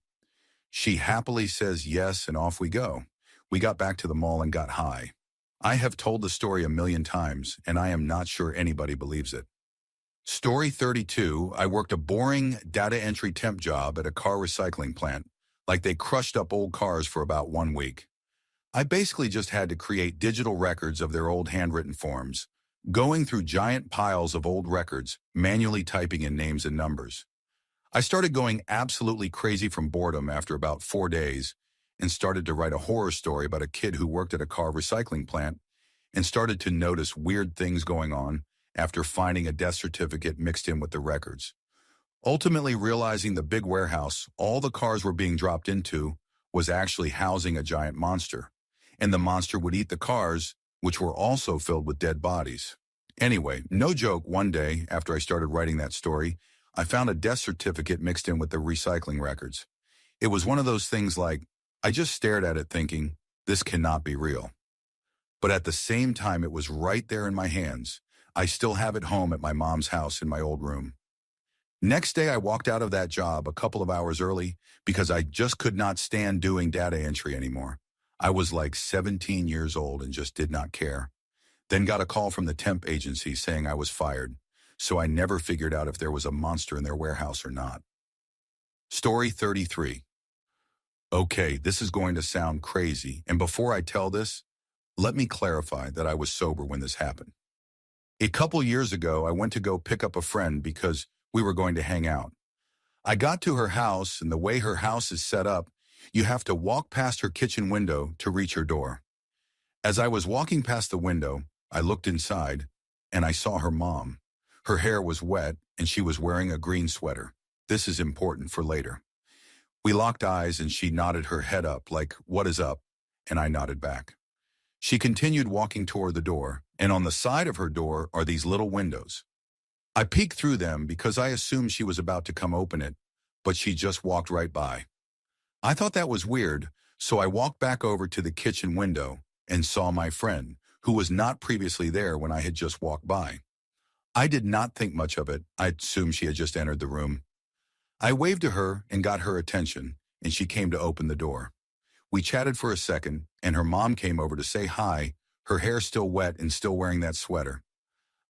She happily says yes, and off we go. We got back to the mall and got high. I have told the story a million times, and I am not sure anybody believes it. Story 32, I worked a boring data entry temp job at a car recycling plant, like they crushed up old cars for about 1 week. I basically just had to create digital records of their old handwritten forms, going through giant piles of old records, manually typing in names and numbers. I started going absolutely crazy from boredom after about 4 days and started to write a horror story about a kid who worked at a car recycling plant and started to notice weird things going on after finding a death certificate mixed in with the records. Ultimately realizing the big warehouse all the cars were being dropped into was actually housing a giant monster, and the monster would eat the cars, which were also filled with dead bodies. Anyway, no joke, one day after I started writing that story, I found a death certificate mixed in with the recycling records. It was one of those things like, I just stared at it thinking, this cannot be real. But at the same time, it was right there in my hands. I still have it home at my mom's house in my old room. Next day, I walked out of that job a couple of hours early because I just could not stand doing data entry anymore. I was like 17 years old and just did not care. Then got a call from the temp agency saying I was fired. So I never figured out if there was a monster in their warehouse or not. Story 33. Okay, this is going to sound crazy, and before I tell this, let me clarify that I was sober when this happened. A couple years ago, I went to go pick up a friend because we were going to hang out. I got to her house, and the way her house is set up, you have to walk past her kitchen window to reach her door. As I was walking past the window, I looked inside, and I saw her mom. Her hair was wet, and she was wearing a green sweater. This is important for later. We locked eyes, and she nodded her head up like, what is up? And I nodded back. She continued walking toward the door, and on the side of her door are these little windows. I peeked through them because I assumed she was about to come open it, but she just walked right by. I thought that was weird, so I walked back over to the kitchen window and saw my friend, who was not previously there when I had just walked by. I did not think much of it. I assumed she had just entered the room. I waved to her and got her attention, and she came to open the door. We chatted for a second, and her mom came over to say hi, her hair still wet and still wearing that sweater.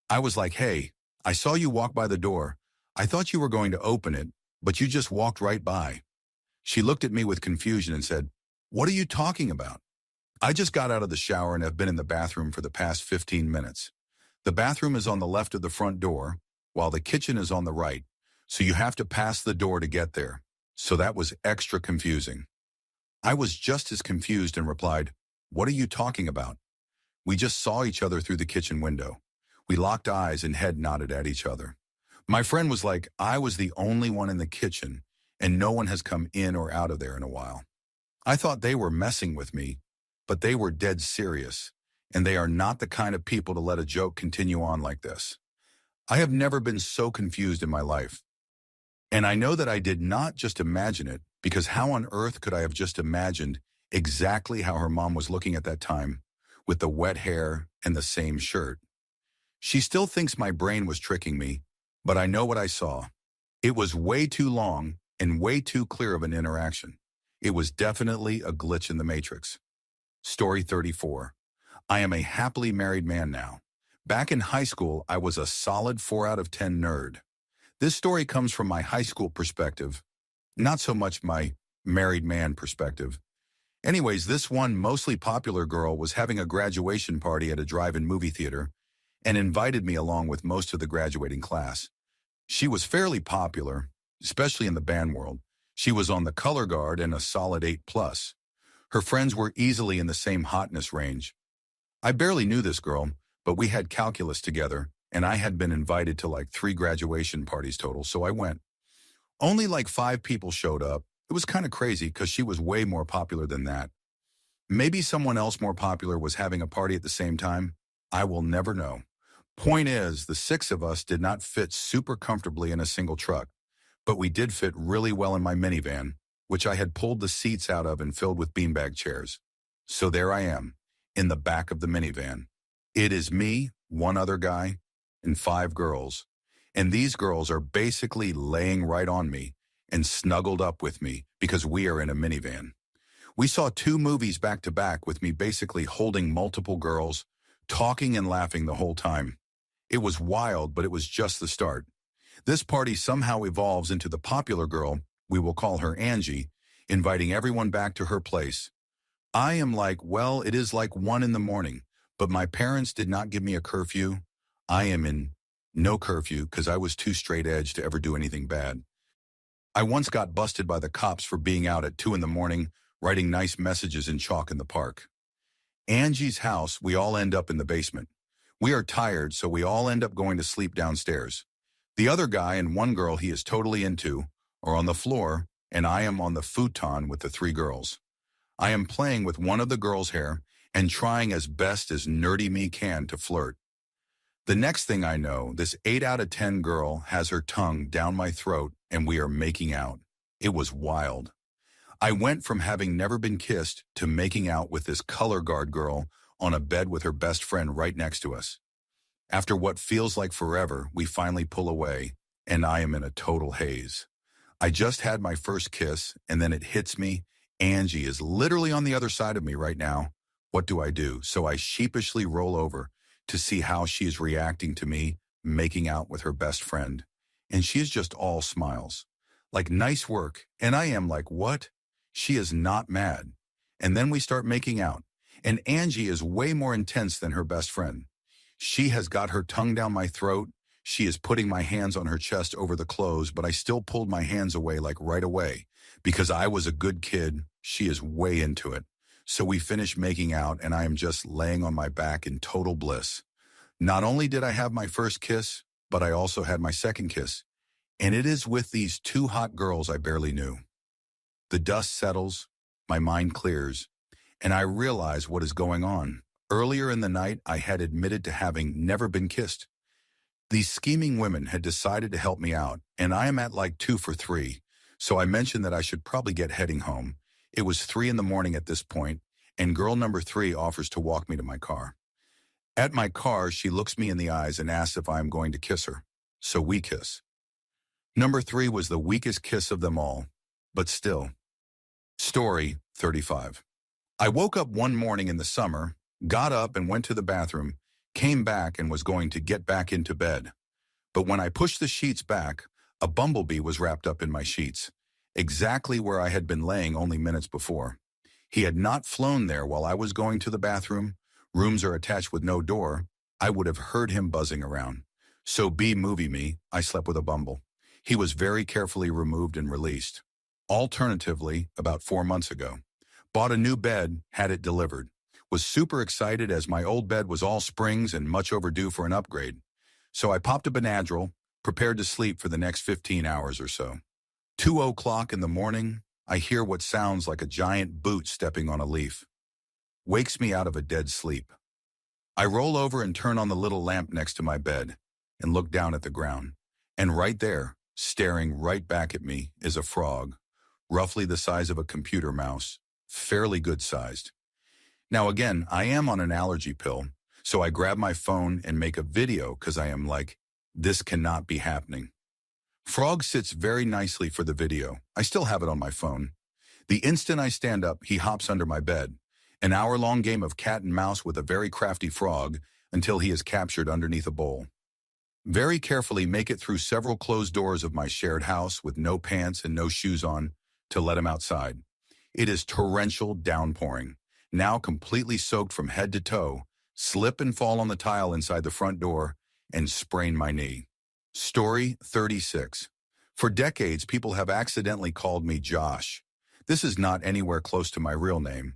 I was like, hey, I saw you walk by the door. I thought you were going to open it, but you just walked right by. She looked at me with confusion and said, what are you talking about? I just got out of the shower and have been in the bathroom for the past 15 minutes. The bathroom is on the left of the front door, while the kitchen is on the right, so you have to pass the door to get there. So that was extra confusing. I was just as confused and replied, what are you talking about? We just saw each other through the kitchen window. We locked eyes and head nodded at each other. My friend was like, I was the only one in the kitchen, and no one has come in or out of there in a while. I thought they were messing with me, but they were dead serious, and they are not the kind of people to let a joke continue on like this. I have never been so confused in my life. And I know that I did not just imagine it, because how on earth could I have just imagined exactly how her mom was looking at that time, with the wet hair and the same shirt? She still thinks my brain was tricking me, but I know what I saw. It was way too long and way too clear of an interaction. It was definitely a glitch in the matrix. Story 34. I am a happily married man now. Back in high school, I was a solid 4 out of 10 nerd. This story comes from my high school perspective, not so much my married man perspective. Anyways, this one mostly popular girl was having a graduation party at a drive-in movie theater and invited me along with most of the graduating class. She was fairly popular, especially in the band world. She was on the color guard and a solid 8+. Her friends were easily in the same hotness range. I barely knew this girl, but we had calculus together, and I had been invited to like 3 graduation parties total, so I went. Only like 5 people showed up. It was kind of crazy because she was way more popular than that. Maybe someone else more popular was having a party at the same time. I will never know. Point is, the 6 of us did not fit super comfortably in a single truck, but we did fit really well in my minivan, which I had pulled the seats out of and filled with beanbag chairs. So there I am, in the back of the minivan. It is me, 1 other guy, and 5 girls. And these girls are basically laying right on me and snuggled up with me because we are in a minivan. We saw 2 movies back to back with me basically holding multiple girls, talking and laughing the whole time. It was wild, but it was just the start. This party somehow evolves into the popular girl, we will call her Angie, inviting everyone back to her place. I am like, well, it is like 1 in the morning, but my parents did not give me a curfew. I am in no curfew because I was too straight edge to ever do anything bad. I once got busted by the cops for being out at 2 in the morning, writing nice messages in chalk in the park. Angie's house, we all end up in the basement. We are tired, so we all end up going to sleep downstairs. The other guy and 1 girl he is totally into are on the floor, and I am on the futon with the 3 girls. I am playing with one of the girls' hair and trying as best as nerdy me can to flirt. The next thing I know, this 8 out of 10 girl has her tongue down my throat and we are making out. It was wild. I went from having never been kissed to making out with this color guard girl on a bed with her best friend right next to us. After what feels like forever, we finally pull away, and I am in a total haze. I just had my first kiss, and then it hits me. Angie is literally on the other side of me right now. What do? So I sheepishly roll over to see how she is reacting to me making out with her best friend. And she is just all smiles. Like, nice work. And I am like, what? She is not mad. And then we start making out. And Angie is way more intense than her best friend. She has got her tongue down my throat. She is putting my hands on her chest over the clothes, but I still pulled my hands away like right away. Because I was a good kid, she is way into it. So we finish making out and I am just laying on my back in total bliss. Not only did I have my first kiss, but I also had my second kiss. And it is with these 2 hot girls I barely knew. The dust settles, my mind clears, and I realize what is going on. Earlier in the night, I had admitted to having never been kissed. These scheming women had decided to help me out, and I am at like 2 for 3. So I mentioned that I should probably get heading home. It was 3 in the morning at this point, and girl number 3 offers to walk me to my car. At my car, she looks me in the eyes and asks if I am going to kiss her. So we kiss. Number 3 was the weakest kiss of them all, but still. Story 35. I woke up one morning in the summer, got up and went to the bathroom, came back and was going to get back into bed. But when I pushed the sheets back, a bumblebee was wrapped up in my sheets, exactly where I had been laying only minutes before. He had not flown there while I was going to the bathroom. Rooms are attached with no door. I would have heard him buzzing around. So movie me, I slept with a bumble. He was very carefully removed and released. Alternatively, about 4 months ago, bought a new bed, had it delivered. Was super excited as my old bed was all springs and much overdue for an upgrade. So I popped a Benadryl, prepared to sleep for the next 15 hours or so. 2 o'clock in the morning, I hear what sounds like a giant boot stepping on a leaf. Wakes me out of a dead sleep. I roll over and turn on the little lamp next to my bed and look down at the ground. And right there, staring right back at me, is a frog, roughly the size of a computer mouse, fairly good-sized. Now again, I am on an allergy pill, so I grab my phone and make a video because I am like, this cannot be happening. Frog sits very nicely for the video. I still have it on my phone. The instant I stand up, he hops under my bed. An hour-long game of cat and mouse with a very crafty frog until he is captured underneath a bowl. Very carefully make it through several closed doors of my shared house with no pants and no shoes on to let him outside. It is torrential downpouring. Now completely soaked from head to toe, slip and fall on the tile inside the front door and sprain my knee. Story 36. For decades, people have accidentally called me Josh. This is not anywhere close to my real name.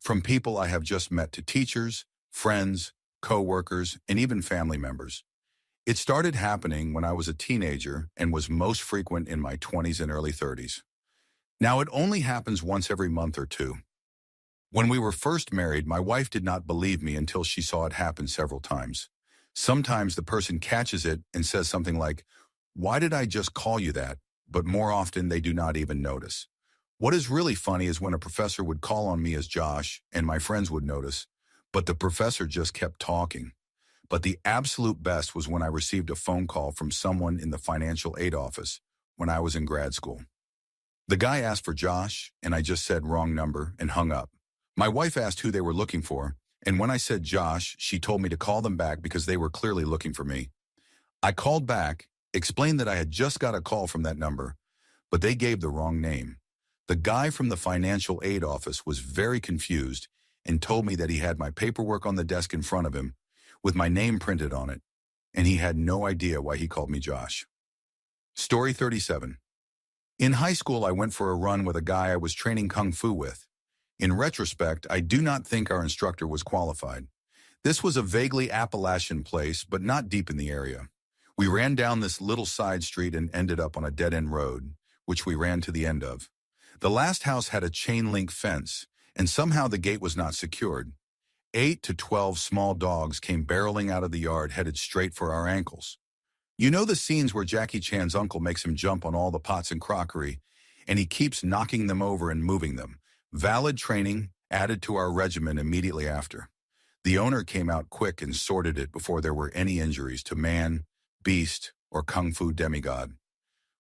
From people I have just met to teachers, friends, co-workers, and even family members. It started happening when I was a teenager and was most frequent in my 20s and early 30s. Now it only happens once every month or two. When we were first married, my wife did not believe me until she saw it happen several times. Sometimes the person catches it and says something like, "Why did I just call you that?" But more often they do not even notice. What is really funny is when a professor would call on me as Josh and my friends would notice, but the professor just kept talking. But the absolute best was when I received a phone call from someone in the financial aid office when I was in grad school. The guy asked for Josh, and I just said wrong number and hung up. My wife asked who they were looking for, and when I said Josh, she told me to call them back because they were clearly looking for me. I called back, explained that I had just got a call from that number, but they gave the wrong name. The guy from the financial aid office was very confused and told me that he had my paperwork on the desk in front of him with my name printed on it, and he had no idea why he called me Josh. Story 37. In high school, I went for a run with a guy I was training Kung Fu with. In retrospect, I do not think our instructor was qualified. This was a vaguely Appalachian place, but not deep in the area. We ran down this little side street and ended up on a dead-end road, which we ran to the end of. The last house had a chain-link fence, and somehow the gate was not secured. 8 to 12 small dogs came barreling out of the yard headed straight for our ankles. You know the scenes where Jackie Chan's uncle makes him jump on all the pots and crockery, and he keeps knocking them over and moving them. Valid training added to our regimen immediately after. The owner came out quick and sorted it before there were any injuries to man, beast, or Kung Fu demigod.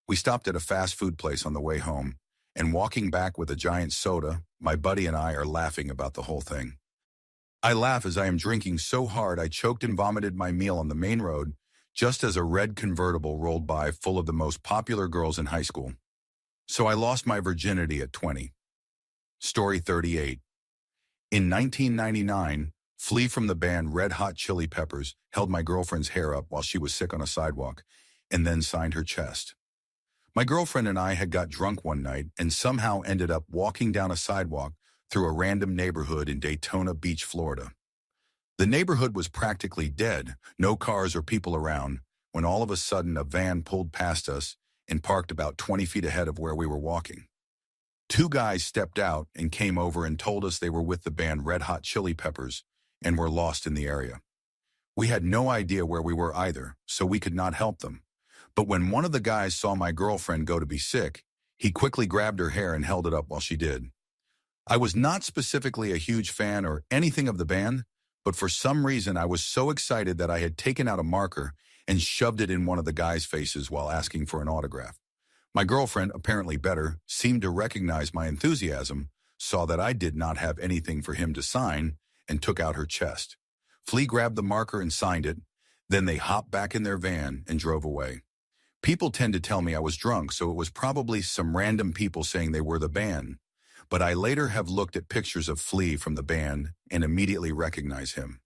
We stopped at a fast food place on the way home, and walking back with a giant soda, my buddy and I are laughing about the whole thing. I laugh as I am drinking so hard I choked and vomited my meal on the main road just as a red convertible rolled by full of the most popular girls in high school. So I lost my virginity at 20. Story 38. In 1999, Flea from the band Red Hot Chili Peppers held my girlfriend's hair up while she was sick on a sidewalk and then signed her chest. My girlfriend and I had got drunk one night and somehow ended up walking down a sidewalk through a random neighborhood in Daytona Beach, Florida. The neighborhood was practically dead, no cars or people around, when all of a sudden a van pulled past us and parked about 20 feet ahead of where we were walking. 2 guys stepped out and came over and told us they were with the band Red Hot Chili Peppers and were lost in the area. We had no idea where we were either, so we could not help them. But when one of the guys saw my girlfriend go to be sick, he quickly grabbed her hair and held it up while she did. I was not specifically a huge fan or anything of the band, but for some reason I was so excited that I had taken out a marker and shoved it in one of the guys' faces while asking for an autograph. My girlfriend, apparently better, seemed to recognize my enthusiasm, saw that I did not have anything for him to sign, and took out her chest. Flea grabbed the marker and signed it. Then they hopped back in their van and drove away. People tend to tell me I was drunk, so it was probably some random people saying they were the band. But I later have looked at pictures of Flea from the band and immediately recognize him.